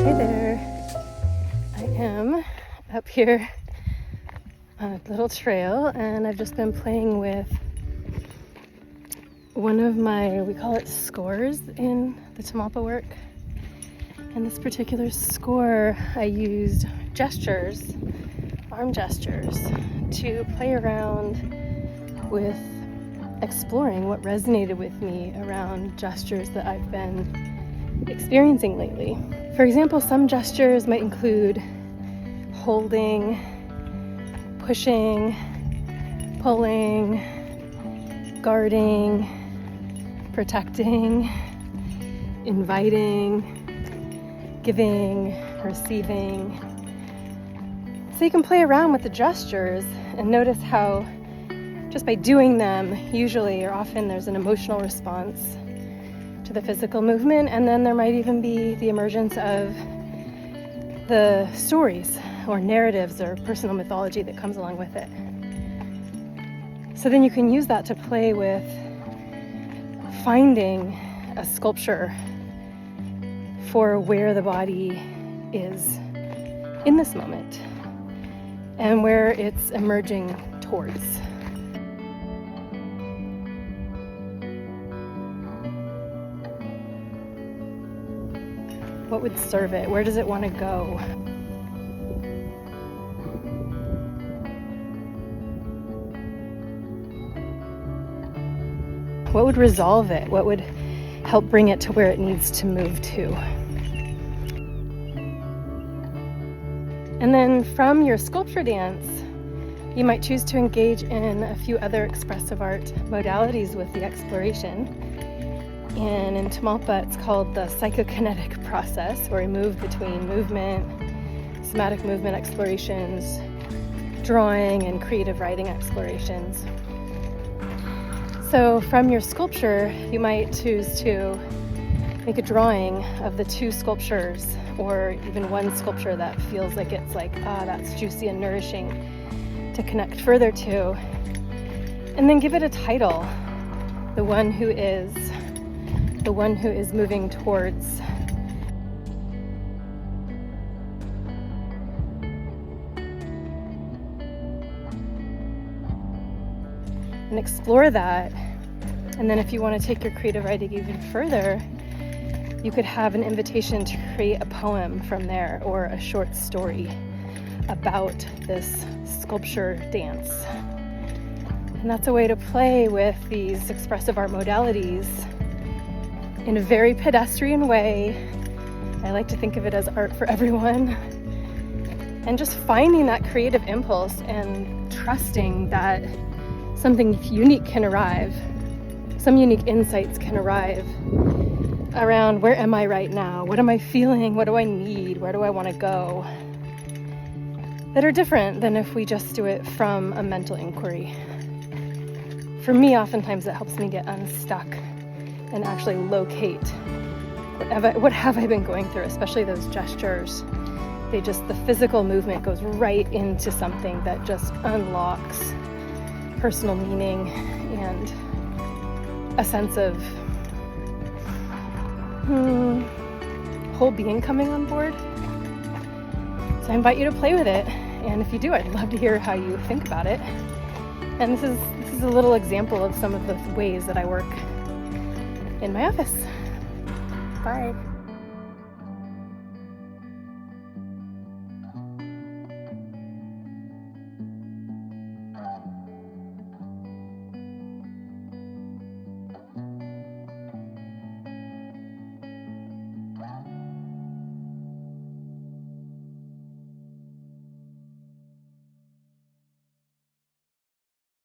Hey there, I am up here on a little trail and I've just been playing with one of my, we call it scores in the Tamalpa work. And this particular score, I used gestures, arm gestures, to play around with exploring what resonated with me around gestures that I've been experiencing lately. For example, some gestures might include holding, pushing, pulling, guarding, protecting, inviting, giving, receiving. So you can play around with the gestures and notice how just by doing them, usually or often there's an emotional response to the physical movement, and then there might even be the emergence of the stories or narratives or personal mythology that comes along with it. So then you can use that to play with finding a sculpture for where the body is in this moment and where it's emerging towards. What would serve it? Where does it want to go? What would resolve it? What would help bring it to where it needs to move to? And then from your sculpture dance, you might choose to engage in a few other expressive art modalities with the exploration. And in Tamalpa, it's called the psychokinetic process, where we move between movement, somatic movement explorations, drawing, and creative writing explorations. So from your sculpture, you might choose to make a drawing of the two sculptures, or even one sculpture that feels like it's like, that's juicy and nourishing to connect further to. And then give it a title, the one who is moving towards. And explore that. And then if you want to take your creative writing even further, you could have an invitation to create a poem from there, or a short story about this sculpture dance. And that's a way to play with these expressive art modalities in a very pedestrian way. I like to think of it as art for everyone. And just finding that creative impulse and trusting that something unique can arrive, some unique insights can arrive around where am I right now? What am I feeling? What do I need? Where do I want to go? That are different than if we just do it from a mental inquiry. For me, oftentimes it helps me get unstuck and actually locate what have I been going through, especially those gestures. The physical movement goes right into something that just unlocks personal meaning and a sense of whole being coming on board. So I invite you to play with it, and if you do, I'd love to hear how you think about it. And this is a little example of some of the ways that I work in my office. Bye.